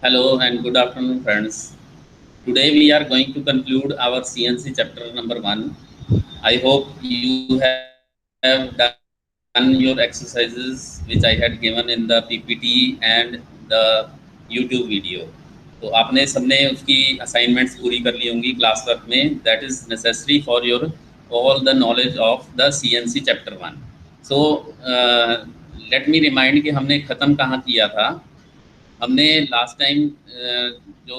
Hello and good afternoon, friends. Today we are going to conclude our CNC chapter number 1. I hope you have done your exercises which I had given in the PPT and the YouTube video. तो आपने सबने उसकी assignments पूरी कर ली होंगी class work में. That is necessary for your all the knowledge of the CNC chapter 1. So let me remind कि हमने ख़त्म कहाँ किया था. हमने लास्ट टाइम जो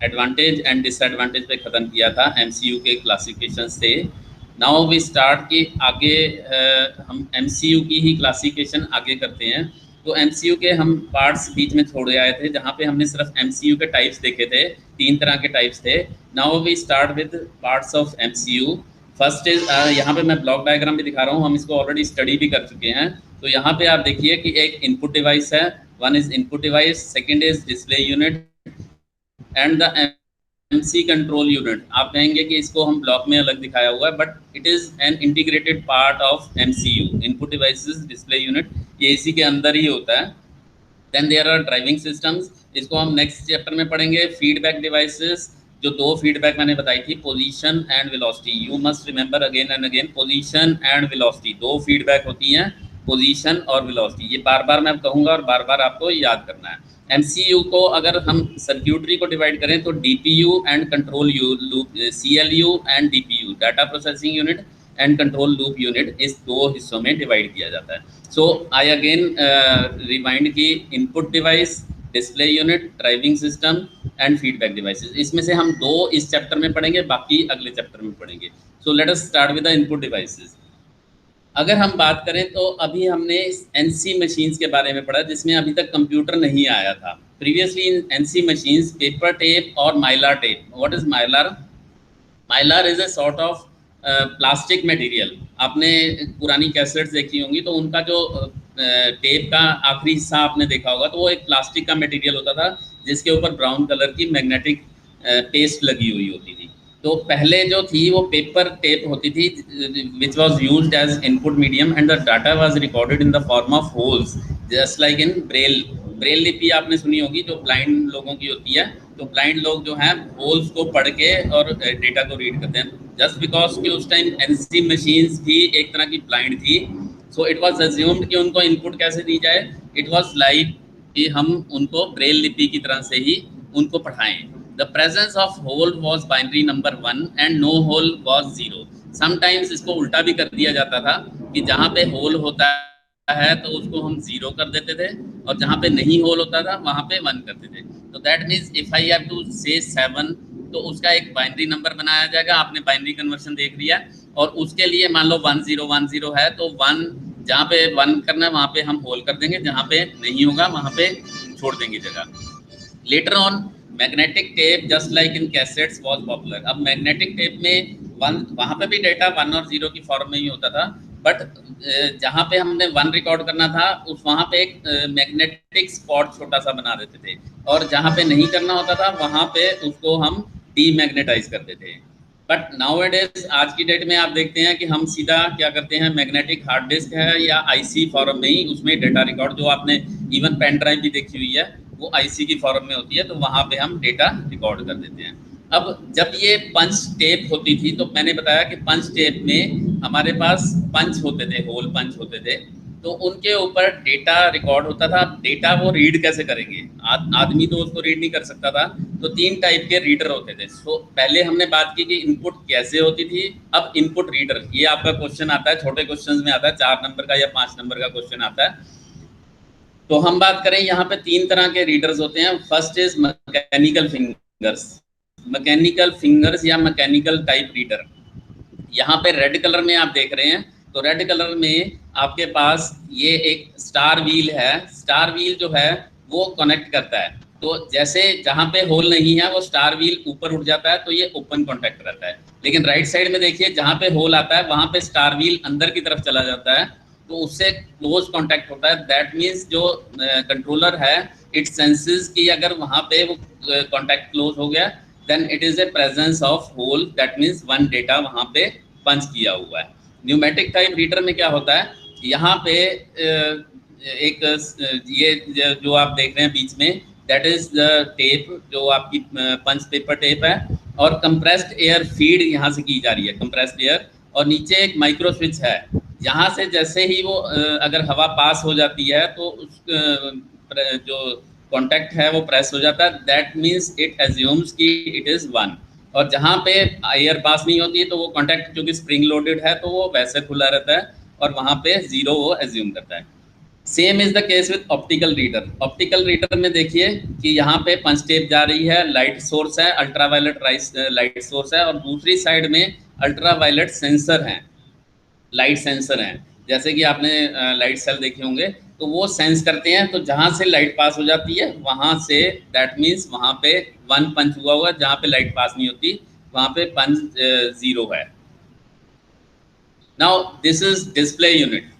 एडवांटेज एंड डिसएडवांटेज पे ख़त्म किया था MCU के क्लासिफिकेशन से. नाउ वी स्टार्ट कि आगे हम MCU की ही क्लासिफिकेशन आगे करते हैं. तो MCU के हम पार्ट्स बीच में छोड़े आए थे जहाँ पे हमने सिर्फ MCU के टाइप्स देखे थे. 3 तरह के टाइप्स थे. Now we start with parts of MCU. First is यहाँ पे मैं ब्लॉक डायग्राम भी दिखा रहा हूँ, हम इसको ऑलरेडी स्टडी भी कर चुके हैं. तो यहाँ पे आप देखिए कि एक इनपुट डिवाइस है. One is input device, second is display unit and the MC control unit. आप कहेंगे कि इसको हम ब्लॉक में अलग दिखाया हुआ है, but it is an integrated part of MCU. Input devices, display unit, ये इसी के अंदर ही होता है. Then there are driving systems, इसको हम नेक्स्ट चैप्टर में पढ़ेंगे. फीडबैक डिवाइसेस, जो 2 फीडबैक मैंने बताई थी, position and velocity. You must remember again and again, position and velocity 2 feedback होती हैं, पोजीशन और वेलोसिटी. ये बार बार मैं कहूँगा और बार बार आपको याद करना है. MCU को अगर हम सर्क्यूटरी को डिवाइड करें तो DPU and control loop, CLU and DPU, data processing unit and control loop unit, इस 2 हिस्सों में डिवाइड किया जाता है. सो आई अगेन रिमाइंड की input device, display unit, driving system and feedback devices. इसमें से हम 2 इस चैप्टर में पढ़ेंगे, बाकी अगले चैप्टर में पढ़ेंगे. So let us start with the input devices. अगर हम बात करें तो अभी हमने NC मशीन्स के बारे में पढ़ा जिसमें अभी तक कंप्यूटर नहीं आया था. Previously in NC machines paper tape और mylar tape. What is mylar? Mylar is a sort of plastic material. आपने पुरानी कैसेट्स देखी होंगी तो उनका जो टेप का आखिरी हिस्सा आपने देखा होगा तो वो एक प्लास्टिक का मटेरियल होता था जिसके ऊपर ब्राउन कलर की मैग्नेटिक पेस्ट लगी हुई होती थी. तो पहले जो थी वो पेपर टेप होती थी which was used as input medium and the data was recorded in the form of holes just like in braille. Braille लिपि आपने सुनी होगी जो ब्लाइंड लोगों की होती है. तो ब्लाइंड लोग जो हैं होल्स को पढ़ के और डेटा को रीड करते हैं. जस्ट बिकॉज कि उस टाइम NC मशीन्स भी एक तरह की ब्लाइंड थी, सो इट वॉज अज्यूम्ड कि उनको इनपुट कैसे दी जाए. इट वॉज लाइक कि हम उनको ब्रेल लिपि की तरह से ही उनको पढ़ाएं. The presence of hole was binary number 1 and no hole was 0. Sometimes इसको उल्टा भी कर दिया जाता था कि जहाँ पे होल होता है तो उसको हम 0 कर देते थे और जहाँ पे नहीं होल होता था वहाँ पे 1 करते थे. तो that means if I have to say 7 तो उसका एक बाइनरी नंबर बनाया जाएगा. आपने बाइनरी कन्वर्शन देख लिया और उसके लिए मान लो 1010 है तो 1 जहाँ पे 1 करना है वहाँ पे हम होल कर देंगे, जहाँ पे नहीं होगा वहाँ पे छोड़ देंगे जगह. Later on magnetic tape just like in cassettes was popular. अब मैग्नेटिक टेप में वहाँ पे भी डेटा 1 और 0 की फॉर्म में ही होता था, बट जहाँ पे हमने 1 रिकॉर्ड करना था उस वहाँ पे एक मैग्नेटिक स्पॉट छोटा सा बना देते थे और जहाँ पे नहीं करना होता था वहाँ पे उसको हम डीमैग्नेटाइज करते थे. बट नाउ एडेज आज की डेट में आप देखते हैं कि हम सीधा क्या करते हैं, मैग्नेटिक हार्ड डिस्क है या IC फॉर्म में ही उसमें डेटा रिकॉर्ड, जो आपने इवन पेन ड्राइव भी देखी हुई है वो IC की फॉर्म में होती है, तो वहाँ पे हम डेटा रिकॉर्ड कर देते हैं. अब जब ये पंच टेप होती थी तो मैंने बताया कि पंच टेप में हमारे पास पंच होते थे, होल पंच होते थे, तो उनके ऊपर डेटा रिकॉर्ड होता था. डेटा वो रीड कैसे करेंगे, आदमी तो उसको रीड नहीं कर सकता था, तो 3 टाइप के रीडर होते थे. सो पहले हमने बात की कि इनपुट कैसे होती थी. अब इनपुट रीडर, ये आपका क्वेश्चन आता है, छोटे क्वेश्चंस में आता है, 4 नंबर का या 5 नंबर का क्वेश्चन आता है. तो हम बात करें यहाँ पे 3 तरह के रीडर्स होते हैं. First is mechanical fingers. Mechanical fingers या मैकेनिकल टाइप रीडर. यहाँ पे रेड कलर में आप देख रहे हैं, तो रेड कलर में आपके पास ये एक स्टार व्हील है. स्टार व्हील जो है वो कनेक्ट करता है, तो जैसे जहाँ पे होल नहीं है वो स्टार व्हील ऊपर उठ जाता है तो ये ओपन कॉन्टैक्ट रहता है. लेकिन राइट साइड में देखिए जहाँ पे होल आता है वहाँ पे स्टार व्हील अंदर की तरफ चला जाता है तो उससे क्लोज कॉन्टैक्ट होता है. दैट मीन्स जो कंट्रोलर है इट सेंसेस कि अगर वहाँ पे वो कॉन्टैक्ट क्लोज हो गया then it is a presence of hole. That means 1 data वहाँ पे पंच किया हुआ है. न्यूमेटिक टाइप रीडर में क्या होता है, यहाँ पे एक ये जो आप देख रहे हैं बीच में दैट इज द टेप जो आपकी पंच पेपर टेप है, और कंप्रेस्ड एयर फीड यहाँ से की जा रही है, कंप्रेस्ड एयर, और नीचे एक माइक्रो स्विच है, यहाँ से जैसे ही वो अगर हवा पास हो जाती है तो उस जो कॉन्टैक्ट है वो प्रेस हो जाता है, दैट मीन्स इट एज्यूम्स कि इट इज़ 1। और जहाँ पे एयर पास नहीं होती है तो वो कॉन्टैक्ट क्योंकि स्प्रिंग लोडेड है तो वो वैसे खुला रहता है और वहाँ पे 0 वो एज्यूम करता है। Same is the case with optical reader. Optical reader में देखिए कि यहाँ पे पंच टेप जा रही है, लाइट सोर्स है, अल्ट्रावायलेट लाइट सोर्स है, और दूसरी साइड में अल्ट्रावायलेट सेंसर हैं, लाइट सेंसर हैं। जैसे कि आपने लाइट सेल देखे होंगे, तो वो सेंस करते हैं, तो जहाँ से लाइट पास हो जाती है वहाँ से दैट मीन्स वहाँ पे 1 पंच हुआ हुआ, जहाँ पे लाइट पास नहीं होती वहाँ पे पंच 0 है। Now this is display unit.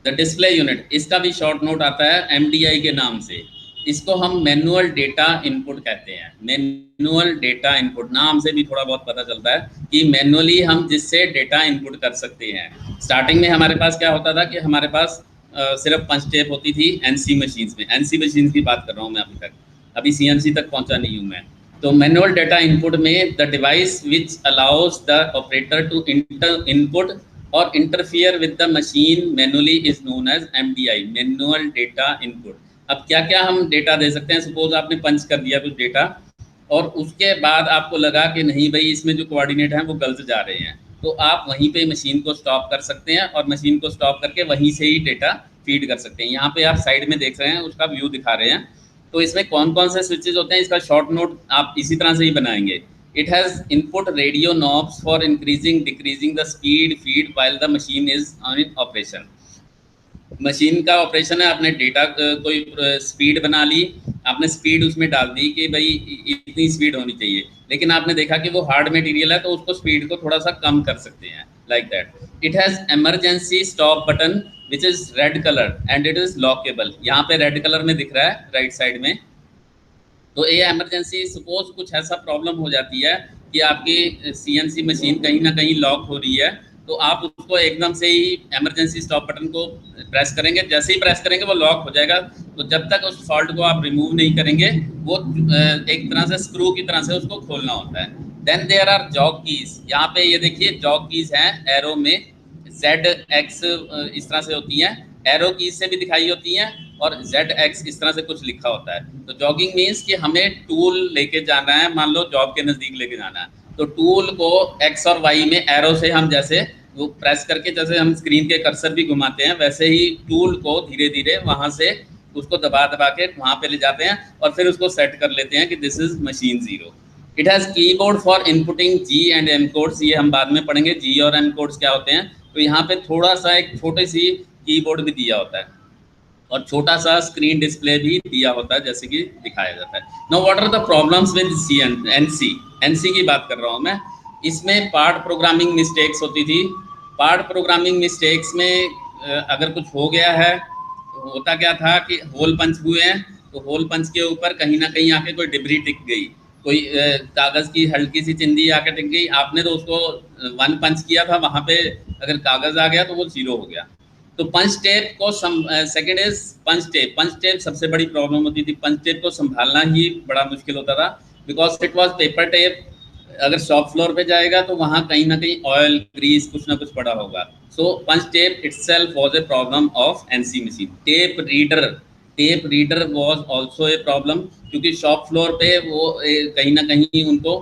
The display unit, इसका भी शॉर्ट नोट आता है एमडीआई के नाम से। इसको हम मैनुअल डेटा इनपुट कहते हैं। मैनुअल डेटा इनपुट नाम से भी थोड़ा बहुत पता चलता है कि मैनुअली हम जिससे डेटा इनपुट कर सकते हैं। स्टार्टिंग में हमारे पास क्या होता था कि हमारे पास सिर्फ पंच टेप होती थी एनसी मशीन्स में। एनसी मशीन्स की बात कर रहा हूँ मैं अभी तक, अभी सीएनसी तक पहुँचा नहीं हूँ मैं। तो मैनुअल डेटा इनपुट में the device which allows the operator to input और interfere with the machine manually is known as MDI, manual data input. अब क्या क्या हम डेटा दे सकते हैं, सपोज आपने पंच कर दिया कुछ डेटा और उसके बाद आपको लगा कि नहीं भाई इसमें जो कोऑर्डिनेट हैं वो गलत जा रहे हैं, तो आप वहीं पे मशीन को स्टॉप कर सकते हैं और मशीन को स्टॉप करके वहीं से ही डेटा फीड कर सकते हैं। यहाँ पे आप साइड में देख रहे हैं, उसका व्यू दिखा रहे हैं। तो इसमें कौन कौन से स्विचेज होते हैं, इसका शॉर्ट नोट आप इसी तरह से ही बनाएंगे। It has input radio knobs for increasing, decreasing the speed feed while the machine is on in operation. Machine का ऑपरेशन है, आपने डेटा कोई स्पीड बना ली, आपने स्पीड उसमें डाल दी कि भाई इतनी स्पीड होनी चाहिए, लेकिन आपने देखा कि वो हार्ड मटेरियल है तो उसको स्पीड को थोड़ा सा कम कर सकते हैं, like that. It has emergency stop button which is red colour and it is lockable. यहाँ पे रेड कलर में दिख रहा है राइट साइड में। तो ये एमरजेंसी, सपोज कुछ ऐसा प्रॉब्लम हो जाती है कि आपकी सीएनसी मशीन कहीं ना कहीं लॉक हो रही है, तो आप उसको एकदम से ही एमरजेंसी स्टॉप बटन को प्रेस करेंगे, जैसे ही प्रेस करेंगे वो लॉक हो जाएगा। तो जब तक उस फॉल्ट को आप रिमूव नहीं करेंगे वो एक तरह से स्क्रू की तरह से उसको खोलना होता है। Then there are jog keys. यहाँ पे ये देखिए जॉक कीज हैं एरो में, ZX इस तरह से होती हैं, एरो कीज से भी दिखाई होती हैं, और ZX इस तरह से कुछ लिखा होता है। तो जॉगिंग मीन्स कि हमें टूल लेके जाना है, मान लो जॉब के नज़दीक लेके जाना है, तो टूल को X और Y में एरो से हम जैसे वो प्रेस करके, जैसे हम स्क्रीन के कर्सर भी घुमाते हैं, वैसे ही टूल को धीरे धीरे वहाँ से उसको दबा दबा के वहाँ पे ले जाते हैं और फिर उसको सेट कर लेते हैं कि this is machine 0। It has keyboard for inputting G and M codes. ये हम बाद में पढ़ेंगे G और M कोड्स क्या होते हैं। तो यहाँ पे थोड़ा सा एक छोटी सी कीबोर्ड भी दिया होता है और छोटा सा स्क्रीन डिस्प्ले भी दिया होता है जैसे कि दिखाया जाता है। Now what are the problems with NC की बात कर रहा हूँ मैं। इसमें पार्ट प्रोग्रामिंग मिस्टेक्स होती थी। पार्ट प्रोग्रामिंग मिस्टेक्स में अगर कुछ हो गया है, होता क्या था कि होल पंच हुए हैं, तो होल पंच के ऊपर कहीं ना कहीं आके कोई डिब्री टिक गई, कोई कागज़ की हल्की सी चिंदी आके टिक गई, आपने तो उसको 1 पंच किया था, वहाँ पे अगर कागज़ आ गया तो वो 0 हो गया। तो पंच टेप को second is punch tape. Punch tape सबसे बड़ी प्रॉब्लम होती थी। पंच टेप को संभालना ही बड़ा मुश्किल होता था, because it was paper tape. अगर शॉप फ्लोर पे जाएगा तो वहाँ कहीं ना कहीं ऑयल ग्रीस कुछ ना कुछ पड़ा होगा। So punch tape itself was a problem of NC machine. Tape reader was also a problem, क्योंकि शॉप फ्लोर पे वो कहीं ना कहीं उनको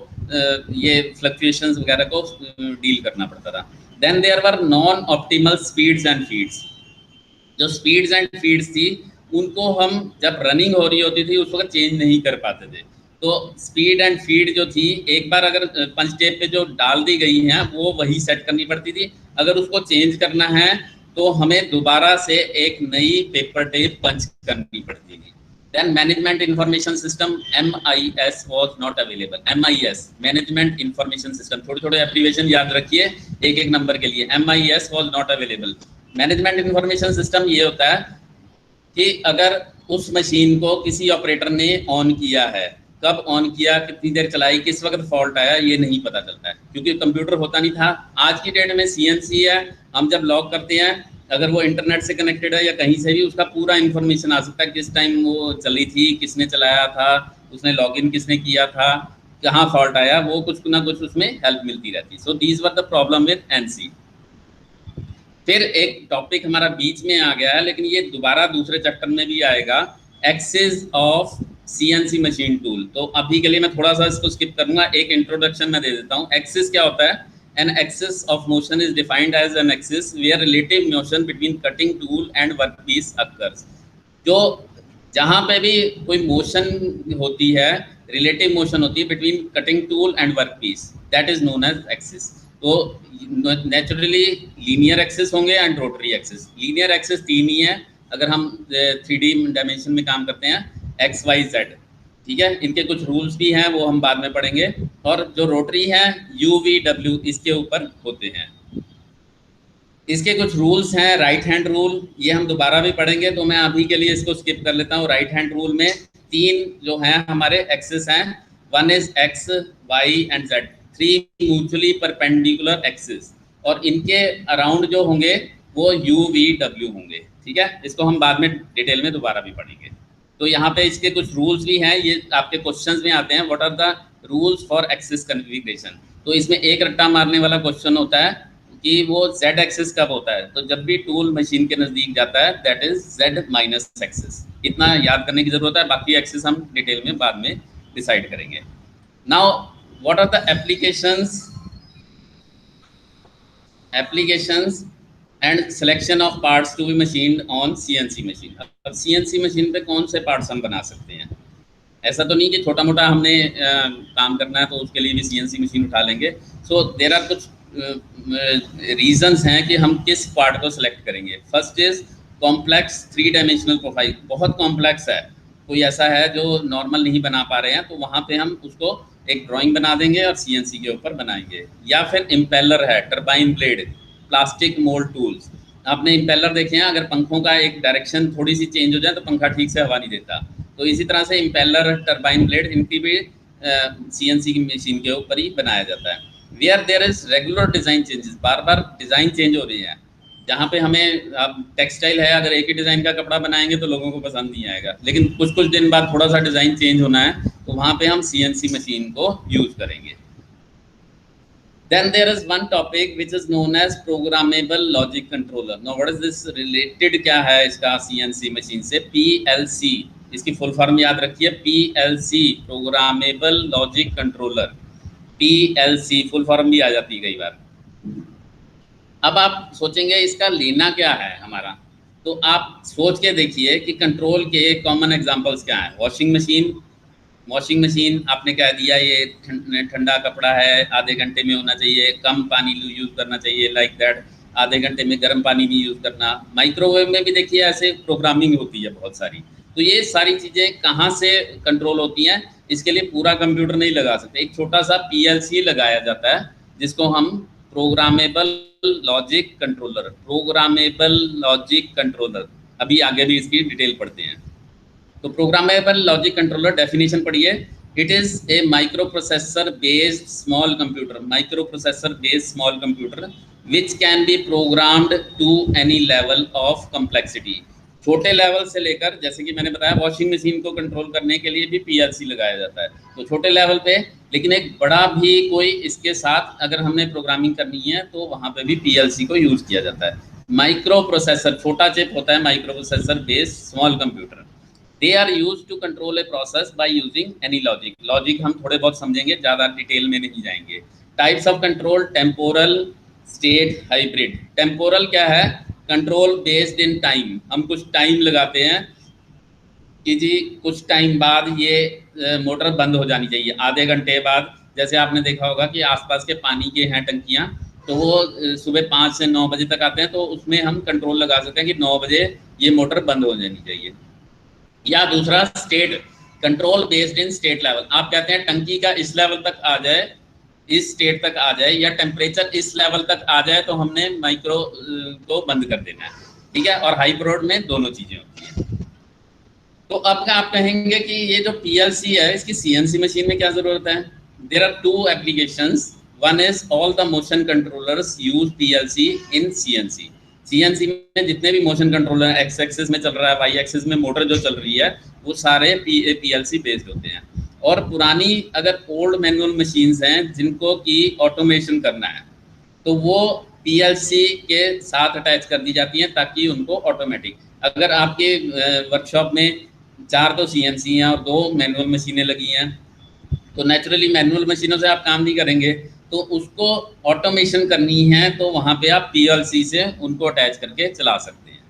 ये फ्लक्चुएशंस वगैरह को डील करना पड़ता था। Then there were non optimal speeds and feeds. जो स्पीड्स एंड फीड्स थी उनको हम जब रनिंग हो रही होती थी उस वक्त चेंज नहीं कर पाते थे। तो स्पीड एंड फीड जो थी, एक बार अगर पंच टेप पे जो डाल दी गई हैं वो वही सेट करनी पड़ती थी। अगर उसको चेंज करना है तो हमें दोबारा से एक नई पेपर टेप पंच करनी पड़ती थी। Then management information system MIS was not available. MIS management information system, थोड़े एब्रीविएशन याद रखिए एक एक नंबर के लिए। MIS was not available. Management information system ये होता है कि अगर उस मशीन को किसी ऑपरेटर ने ऑन किया है, कब ऑन किया, कितनी देर चलाई, किस वक्त फॉल्ट आया, ये नहीं पता चलता है क्योंकि कंप्यूटर होता नहीं था। आज की डेट में CNC है, हम जब लॉक करते हैं अगर वो इंटरनेट से कनेक्टेड है या कहीं से भी उसका पूरा इन्फॉर्मेशन आ सकता है, किस टाइम वो चली थी, किसने चलाया था, उसने लॉगिन किसने किया था, कहाँ फॉल्ट आया, वो कुछ ना कुछ उसमें हेल्प मिलती रहती। So these were the problem with NC. फिर एक टॉपिक हमारा बीच में आ गया है, लेकिन ये दोबारा दूसरे चैप्टर में भी आएगा, axes of CNC machine tool. तो अभी के लिए मैं थोड़ा सा इसको स्किप करूंगा, एक इंट्रोडक्शन मैं दे देता हूँ। एक्सेस क्या होता है? An axis of motion is defined as an axis where relative motion between cutting tool and workpiece occurs। जो जहाँ पे भी कोई मोशन होती है, रिलेटिव मोशन होती है between cutting tool and workpiece, that is known as axis. तो नेचुरली लीनियर एक्सिस होंगे and rotary axis. Linear axis तीन ही है अगर हम 3D डायमेंशन में काम करते हैं, एक्स वाई जेड, ठीक है। इनके कुछ रूल्स भी हैं, वो हम बाद में पढ़ेंगे। और जो रोटरी है यू वी डब्ल्यू, इसके ऊपर होते हैं। इसके कुछ रूल्स हैं, राइट हैंड रूल, ये हम दोबारा भी पढ़ेंगे, तो मैं अभी के लिए इसको स्किप कर लेता हूँ। राइट हैंड रूल में तीन जो हैं हमारे एक्सिस हैं, one is X Y and Z, three mutually perpendicular axis, और इनके अराउंड जो होंगे वो यू वी डब्ल्यू होंगे, ठीक है। इसको हम बाद में डिटेल में दोबारा भी पढ़ेंगे। तो यहाँ पे इसके कुछ रूल्स भी हैं, ये आपके क्वेश्चंस में आते हैं, what are the rules for axis configuration. तो इसमें एक रट्टा मारने वाला क्वेश्चन होता है कि वो z एक्सिस कब होता है। तो जब भी टूल मशीन के नज़दीक जाता है, that is z minus axis. इतना याद करने की जरूरत है, बाकी एक्सिस हम डिटेल में बाद में डिसाइड करेंगे। Now what are the applications and selection of parts to be machined on CNC machine. अब सीएनसी मशीन पे कौन से पार्ट्स हम बना सकते हैं? ऐसा तो नहीं कि छोटा मोटा हमने काम करना है तो उसके लिए भी सीएनसी मशीन उठा लेंगे। सो देयर आर कुछ रीजंस हैं कि हम किस पार्ट को सिलेक्ट करेंगे। First is complex 3 dimensional profile. बहुत कॉम्प्लेक्स है, कोई ऐसा है जो नॉर्मल नहीं बना पा रहे हैं, तो वहाँ पे हम उसको एक ड्राइंग बना देंगे और सीएनसी के ऊपर बनाएंगे। या फिर इम्पेलर है, turbine blade, plastic mould tools. आपने इम्पेलर देखे हैं, अगर पंखों का एक डायरेक्शन थोड़ी सी चेंज हो जाए तो पंखा ठीक से हवा नहीं देता, तो इसी तरह से इम्पेलर, टरबाइन ब्लेड, इनकी भी सीएनसी की मशीन के ऊपर ही बनाया जाता है। Where there is regular design changes, बार बार डिज़ाइन चेंज हो रही है। जहाँ पे हमें अब टेक्सटाइल है, अगर एक ही डिज़ाइन का कपड़ा बनाएंगे तो लोगों को पसंद नहीं आएगा, लेकिन कुछ कुछ दिन बाद थोड़ा सा डिज़ाइन चेंज होना है, तो वहाँ पे हम सीएनसी मशीन को यूज़ करेंगे। Then there is one topic which is known as programmable logic controller. Now what is this related, क्या है इसका CNC मशीन से? PLC, इसकी फुल फॉर्म याद रखिए, PLC, programmable logic controller. PLC full form भी आ जाती है कई बार। अब आप सोचेंगे इसका लेना क्या है हमारा, तो आप सोच के देखिए कि कंट्रोल के कॉमन एग्जांपल्स क्या हैं। वॉशिंग मशीन आपने कह दिया ये ठंडा कपड़ा है, आधे घंटे में होना चाहिए, कम पानी यूज़ करना चाहिए, लाइक दैट। आधे घंटे में गर्म पानी भी यूज़ करना। माइक्रोवेव में भी देखिए ऐसे प्रोग्रामिंग होती है बहुत सारी। तो ये सारी चीज़ें कहाँ से कंट्रोल होती हैं, इसके लिए पूरा कंप्यूटर नहीं लगा सकते, एक छोटा सा PLC लगाया जाता है जिसको हम प्रोग्रामेबल लॉजिक कंट्रोलर, अभी आगे भी इसकी डिटेल पढ़ते हैं। तो प्रोग्रामेबल लॉजिक कंट्रोलर डेफिनेशन पढ़िए, it is a microprocessor based small computer which can be programmed to any level of complexity. छोटे लेवल से लेकर, जैसे कि मैंने बताया वॉशिंग मशीन को कंट्रोल करने के लिए भी PLC लगाया जाता है, तो छोटे लेवल पे, लेकिन एक बड़ा भी कोई इसके साथ अगर हमने प्रोग्रामिंग करनी है तो वहाँ पे भी PLC को यूज़ किया जाता है। माइक्रो प्रोसेसर, छोटा चिप होता है micro processor based small computer. They are used to control a process by using any logic। Logic हम थोड़े बहुत समझेंगे, ज़्यादा डिटेल में नहीं जाएंगे। Types of control, temporal, state, hybrid. Temporal क्या है? Control based in time. हम कुछ टाइम लगाते हैं कि जी कुछ टाइम बाद ये मोटर बंद हो जानी चाहिए, आधे घंटे बाद। जैसे आपने देखा होगा कि आसपास के पानी के हैं टंकियाँ, तो वो सुबह 5 से 9 बजे तक आते हैं, तो उसमें हम कंट्रोल लगा सकते हैं कि 9 बजे ये मोटर बंद हो जानी चाहिए। या दूसरा state, control based in state level. आप कहते हैं टंकी का इस लेवल तक आ जाए, इस स्टेट तक आ जाए, या टेम्परेचर इस लेवल तक आ जाए, तो हमने माइक्रो को बंद कर देना है, ठीक है। और हाइब्रिड में दोनों चीजें होती हैं। तो अब आप कहेंगे कि ये जो PLC है इसकी CNC मशीन में क्या जरूरत है? There are 2 applications, one is all the motion controllers use PLC in CNC। CNC में जितने भी मोशन कंट्रोलर हैं, एक्स एक्सिस में चल रहा है, वाई एक्सिस में मोटर जो चल रही है, वो सारे पीएलसी बेस्ड होते हैं। और पुरानी अगर ओल्ड मैनुअल मशीन्स हैं जिनको कि ऑटोमेशन करना है, तो वो पीएलसी के साथ अटैच कर दी जाती हैं ताकि उनको ऑटोमेटिक, अगर आपके वर्कशॉप में 4 तो सीएनसी हैं और 2 मैनुअल मशीनें लगी हैं, तो नेचुरली मैनुअल मशीनों से आप काम नहीं करेंगे, तो उसको ऑटोमेशन करनी है, तो वहाँ पे आप पीएलसी से उनको अटैच करके चला सकते हैं।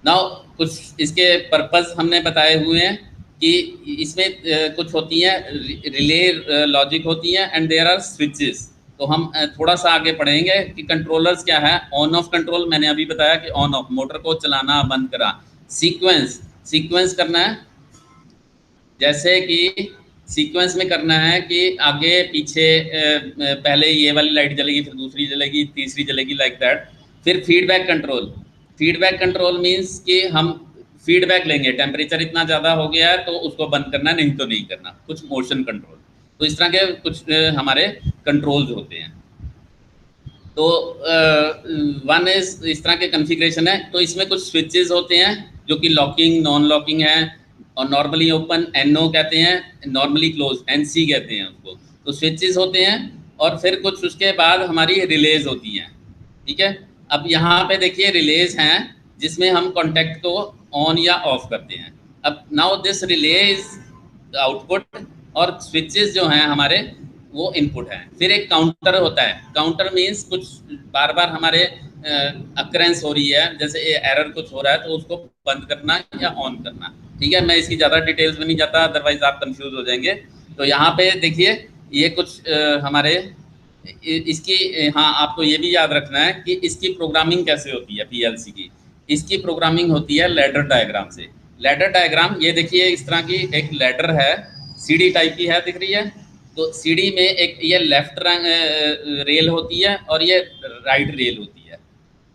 नाउ कुछ इसके पर्पस हमने बताए हुए हैं कि इसमें कुछ होती हैं रिले लॉजिक होती हैं एंड देयर आर स्विचेस। तो हम थोड़ा सा आगे पढ़ेंगे कि कंट्रोलर्स क्या है। ऑन ऑफ कंट्रोल मैंने अभी बताया कि ऑन ऑफ, मोटर को चलाना बंद करा। सीक्वेंस करना है, जैसे कि सीक्वेंस में करना है कि आगे पीछे पहले ये वाली लाइट जलेगी, फिर दूसरी जलेगी, तीसरी जलेगी, लाइक दैट। फिर फीडबैक कंट्रोल मीन्स कि हम फीडबैक लेंगे, टेम्परेचर इतना ज़्यादा हो गया है तो उसको बंद करना, नहीं तो नहीं करना। कुछ मोशन कंट्रोल, तो इस तरह के कुछ हमारे कंट्रोल्स होते हैं। तो वन इज इस तरह के कॉन्फ़िगरेशन है। तो इसमें कुछ स्विचेस होते हैं जो कि लॉकिंग, नॉन लॉकिंग है, और नॉर्मली ओपन NO कहते हैं, नॉर्मली क्लोज NC कहते हैं उसको। तो स्विचेस होते हैं, और फिर कुछ उसके बाद हमारी रिलेज होती हैं। ठीक है, अब यहाँ पे देखिए रिलेज हैं जिसमें हम कॉन्टैक्ट को ऑन या ऑफ करते हैं। अब नाउ दिस रिलेज आउटपुट, और स्विचेस जो हैं हमारे वो इनपुट है। फिर एक काउंटर होता है। काउंटर मीन्स कुछ बार बार हमारे अक्रेंस हो रही है, जैसे एरर कुछ हो रहा है, तो उसको बंद करना या ऑन करना। ठीक है, मैं इसकी ज़्यादा डिटेल्स में नहीं जाता, अदरवाइज आप कंफ्यूज हो जाएंगे। तो यहाँ पे देखिए ये कुछ हमारे इसकी, हाँ आपको ये भी याद रखना है कि इसकी प्रोग्रामिंग कैसे होती है पीएलसी की। इसकी प्रोग्रामिंग होती है लैडर डायग्राम से। लैडर डायग्राम ये देखिए, इस तरह की एक लैडर है, सीढ़ी टाइप की है, दिख रही है। तो सीढ़ी में एक ये लेफ्ट रेल होती है और ये राइट रेल होती है।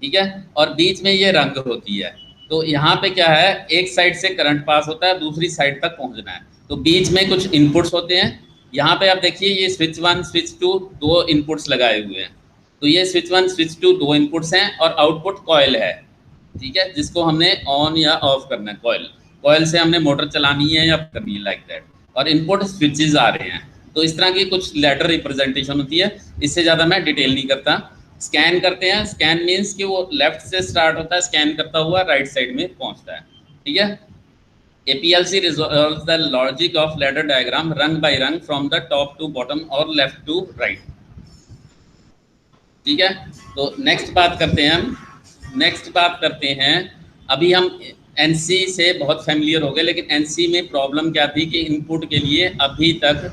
ठीक है, और बीच में ये रंग होती है। तो यहाँ पे क्या है, एक साइड से करंट पास होता है, दूसरी साइड तक पहुँचना है। तो बीच में कुछ इनपुट्स होते हैं। यहाँ पे आप देखिए ये स्विच 1 स्विच 2 2 इनपुट्स लगाए हुए हैं। तो ये स्विच 1 स्विच 2 2 इनपुट्स हैं, और आउटपुट कॉइल है। ठीक है, जिसको हमने ऑन या ऑफ करना है। कॉइल से हमने मोटर चलानी है या करनी है, लाइक दैट। और इनपुट स्विचेस आ रहे हैं। तो इस तरह की कुछ लेटर रिप्रेजेंटेशन होती है। इससे ज़्यादा मैं डिटेल नहीं करता। स्कैन करते हैं। स्कैन मीन्स कि वो लेफ्ट से स्टार्ट होता है, स्कैन करता हुआ राइट साइड में पहुंचता है। ठीक है, A PLC resolves the logic of ladder diagram rung by rung from the top to bottom or left to right. ठीक है, तो नेक्स्ट बात करते हैं। अभी हम NC से बहुत फैमिलियर हो गए, लेकिन NC में प्रॉब्लम क्या थी कि इनपुट के लिए अभी तक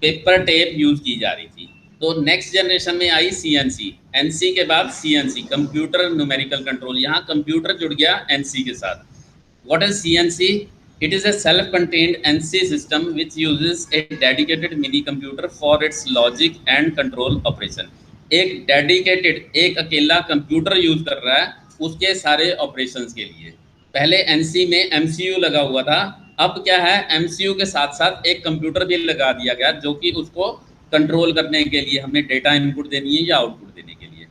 पेपर टेप यूज की जा रही थी। तो नेक्स्ट जनरेशन में आई CNC। NC के बाद CNC, कंप्यूटर न्यूमेरिकल कंट्रोल। यहाँ कंप्यूटर जुड़ गया NC के साथ। What is CNC? It is a self-contained NC system which uses a dedicated mini computer for its logic and control operation. एक dedicated, एक अकेला कंप्यूटर यूज कर रहा है उसके सारे ऑपरेशंस के लिए। पहले NC में MCU लगा हुआ था, अब क्या है, MCU के साथ साथ एक कंप्यूटर भी लगा दिया गया जो कि उसको कंट्रोल करने के लिए हमें डेटा इनपुट देनी है या आउटपुट देने के लिए।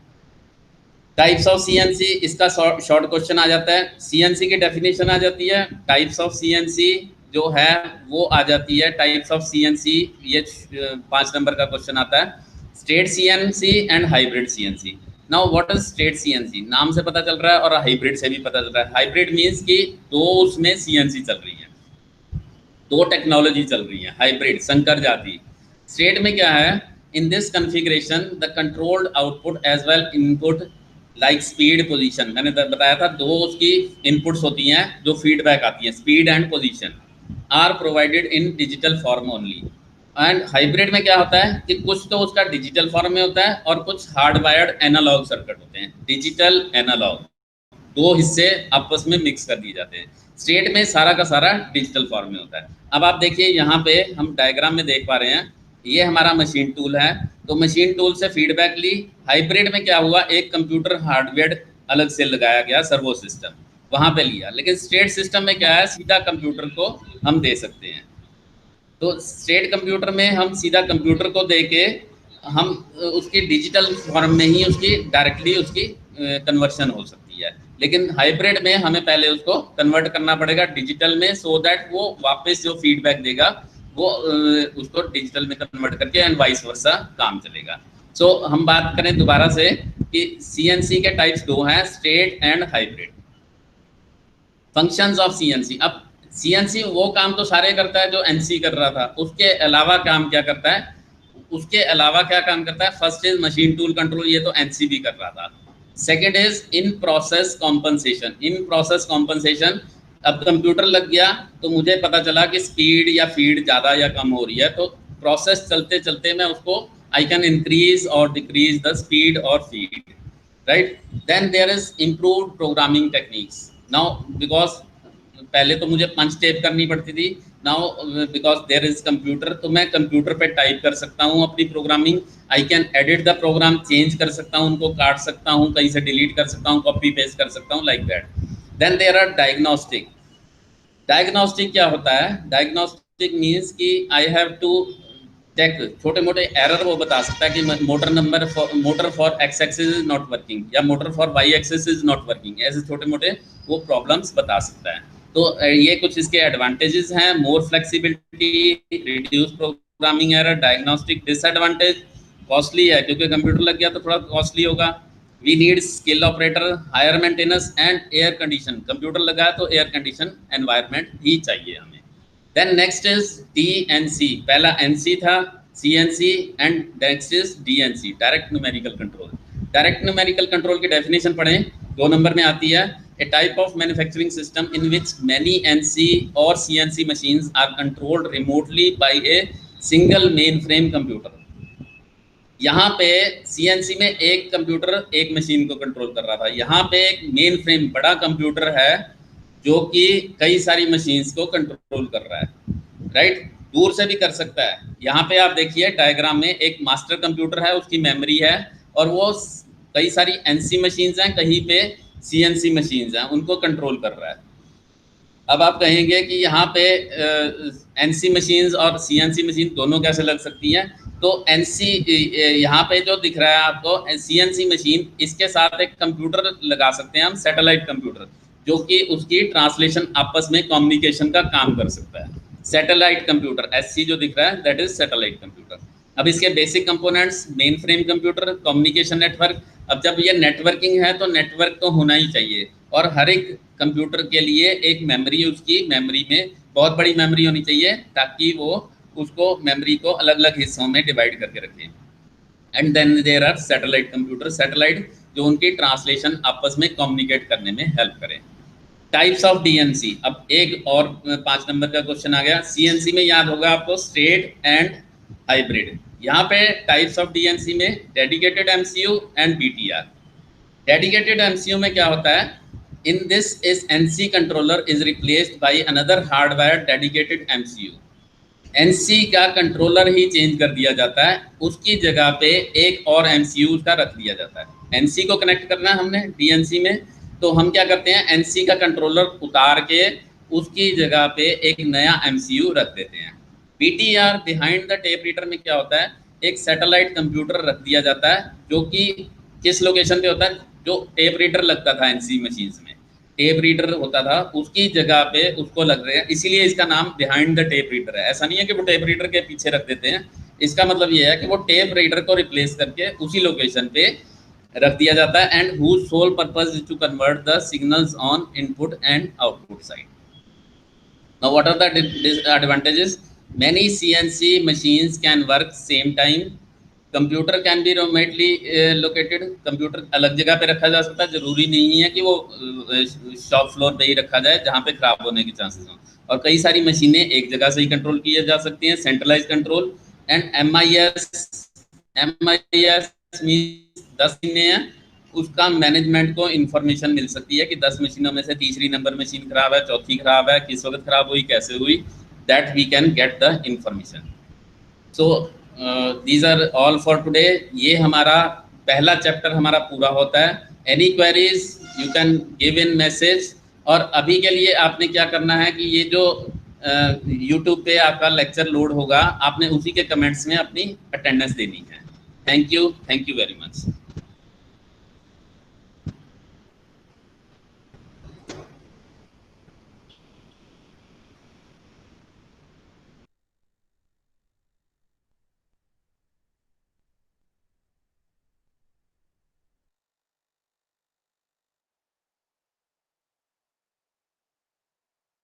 टाइप्स ऑफ CNC, इसका शॉर्ट क्वेश्चन आ जाता है। CNC की डेफिनेशन आ जाती है। टाइप्स ऑफ CNC जो है वो आ जाती है। टाइप्स ऑफ CNC, ये 5 नंबर का क्वेश्चन आता है। State CNC and hybrid CNC। Now what is state CNC? नाम से पता चल रहा है, और हाइब्रिड से भी पता चल रहा है। हाइब्रिड मीन्स कि 2 उसमें CNC चल रही है, 2 टेक्नोलॉजी चल रही है, हाइब्रिड, संकर जाति। स्टेट में क्या है, in this configuration the controlled output as well input like speed position, मैंने बताया था 2 उसकी इनपुट्स होती हैं जो फीडबैक आती हैं, speed and position, are provided in digital form only. And hybrid में क्या होता है कि कुछ तो उसका डिजिटल फॉर्म में होता है और कुछ हार्ड वायर्ड एनालॉग सर्किट होते हैं। डिजिटल एनालॉग 2 हिस्से आपस में मिक्स कर दिए जाते हैं। स्टेट में सारा का सारा डिजिटल फॉर्म में होता है। अब आप देखिए यहाँ पे हम डायग्राम में देख पा रहे हैं, ये हमारा मशीन टूल है। तो मशीन टूल से फीडबैक ली। हाइब्रिड में क्या हुआ, एक कंप्यूटर हार्डवेयर अलग से लगाया गया, सर्वो सिस्टम वहाँ पे लिया। लेकिन स्टेट सिस्टम में क्या है, सीधा कंप्यूटर को हम दे सकते हैं। तो स्टेट कंप्यूटर में हम सीधा कंप्यूटर को दे के हम उसकी डिजिटल फॉर्म में ही उसकी डायरेक्टली उसकी कन्वर्शन हो सकती है, लेकिन हाइब्रिड में हमें पहले उसको कन्वर्ट करना पड़ेगा डिजिटल में, सो दैट वो वापस जो फीडबैक देगा वो उसको डिजिटल में कन्वर्ट करके एंड वाइस वर्सा काम चलेगा। सो हम बात करें दोबारा से कि सीएनसी के टाइप्स दो हैं, state and hybrid. Functions of CNC, अब सीएनसी वो काम तो सारे करता है जो एनसी कर रहा था, उसके अलावा काम क्या करता है, उसके अलावा क्या काम करता है? First is machine tool control, ये तो एनसी भी कर रहा था। Second is in process compensation. In process compensation, अब कंप्यूटर लग गया तो मुझे पता चला कि स्पीड या फीड ज़्यादा या कम हो रही है, तो प्रोसेस चलते चलते मैं उसको आई कैन इंक्रीज और डिक्रीज द स्पीड और feed, right. Then there is improved programming techniques. Now because पहले तो मुझे पंच टेप करनी पड़ती थी, now because there is computer, तो मैं कंप्यूटर पे टाइप कर सकता हूँ अपनी programming. I can edit the program, change कर सकता हूँ, उनको काट सकता हूँ, कहीं से डिलीट कर सकता हूँ, कॉपी पेस्ट कर सकता हूँ, like that. Then there are diagnostic. Diagnostic क्या होता है? डायग्नोस्टिक मीन्स कि आई हैव टू चेक, छोटे मोटे एरर वो बता सकता है कि motor for X axis is not working या motor for Y axis is not working, ऐसे छोटे मोटे वो प्रॉब्लम्स बता सकता है। तो ये कुछ इसके एडवांटेजेस हैं, more flexibility, reduce programming error. Diagnostic disadvantage, costly है, क्योंकि कंप्यूटर लग गया तो थोड़ा कॉस्टली होगा। We need skill operator, higher maintenance and air condition. Computer लगा है तो एयर कंडीशन एनवायरनमेंट ही चाहिए हमें। देन नेक्स्ट इज DNC, पहला NC था, CNC and next is DNC, direct numerical control. Direct numerical control की डेफिनेशन पढ़ें, 2 नंबर में आती है। A type of manufacturing system in which many NC और CNC machines are controlled remotely by a single mainframe computer. यहाँ पे CNC में एक कंप्यूटर एक मशीन को कंट्रोल कर रहा था, यहाँ पे एक मेन फ्रेम बड़ा कंप्यूटर है जो कि कई सारी मशीन्स को कंट्रोल कर रहा है, राइट। दूर से भी कर सकता है। यहाँ पे आप देखिए डायग्राम में एक मास्टर कंप्यूटर है, उसकी मेमोरी है, और वो कई सारी NC मशीन्स हैं, कहीं पे CNC मशीन्स हैं, उनको कंट्रोल कर रहा है। अब आप कहेंगे कि यहाँ पे NC मशीन्स और CNC मशीन दोनों कैसे लग सकती हैं? तो NC यहाँ पे जो दिख रहा है आपको CNC मशीन, इसके साथ एक कंप्यूटर लगा सकते हैं हम, सैटेलाइट कंप्यूटर, जो कि उसकी ट्रांसलेशन आपस में कम्युनिकेशन का काम कर सकता है। सैटेलाइट कंप्यूटर SC जो दिख रहा है दैट इज सैटेलाइट कंप्यूटर। अब इसके basic components, main frame computer, communication network. अब जब ये नेटवर्किंग है तो नेटवर्क तो होना ही चाहिए, और हर एक कंप्यूटर के लिए एक मेमोरी, उसकी मेमोरी में बहुत बड़ी मेमोरी होनी चाहिए ताकि वो उसको मेमोरी को अलग अलग हिस्सों में डिवाइड करके रखें। And then there are satellite computer, satellite जो उनकी ट्रांसलेशन आपस में कम्युनिकेट करने में हेल्प करें। टाइप्स ऑफ DNC, अब एक और 5 नंबर का क्वेश्चन आ गया। CNC में याद होगा आपको स्टेट एंड हाइब्रिड। यहाँ पे टाइप्स ऑफ DNC में dedicated MCU and BTR। Dedicated MCU में क्या होता है? In this is NC controller is replaced by another hardwire dedicated MCU। NC का कंट्रोलर ही चेंज कर दिया जाता है, उसकी जगह पे एक और MCU का रख दिया जाता है। NC को कनेक्ट करना है हमने DNC में, तो हम क्या करते हैं, NC का कंट्रोलर उतार के उसकी जगह पे एक नया MCU रख देते हैं। BTR, behind the tape reader में क्या होता है, एक सैटेलाइट कंप्यूटर रख दिया जाता है, जो कि किस लोकेशन पे होता है? जो टेप रीडर लगता था NC मशीन्स में, टेप रीडर होता था, उसकी जगह पे उसको लग रहे हैं, इसीलिए इसका नाम बिहाइंड द टेप रीडर है। ऐसा नहीं है कि वो टेप रीडर के पीछे रख देते हैं, इसका मतलब ये है कि वो टेप रीडर को रिप्लेस करके उसी लोकेशन पे रख दिया जाता है। And whose sole purpose is to convert the signals on input and output side. Now what are the disadvantages? Many CNC machines can work same time. Computer can be remotely located, computer अलग जगह पे रखा जा सकता है, जरूरी नहीं है कि वो शॉप फ्लोर पे ही रखा जाए जहाँ पे खराब होने के चांसेस हों। और कई सारी मशीनें एक जगह से ही कंट्रोल की जा सकती हैं, centralize control. And MIS means 10 मशीनें हैं, उसका मैनेजमेंट को इन्फॉर्मेशन मिल सकती है कि 10 मशीनों में से तीसरी नंबर मशीन खराब है, चौथी खराब है, किस वक्त खराब हुई, कैसे हुई, that we can get the information. So these are all for today. ये हमारा पहला चैप्टर हमारा पूरा होता है। Any queries you can give in message. और अभी के लिए आपने क्या करना है कि ये जो यूट्यूब पे आपका लेक्चर लोड होगा, आपने उसी के कमेंट्स में अपनी अटेंडेंस देनी है। Thank you very much.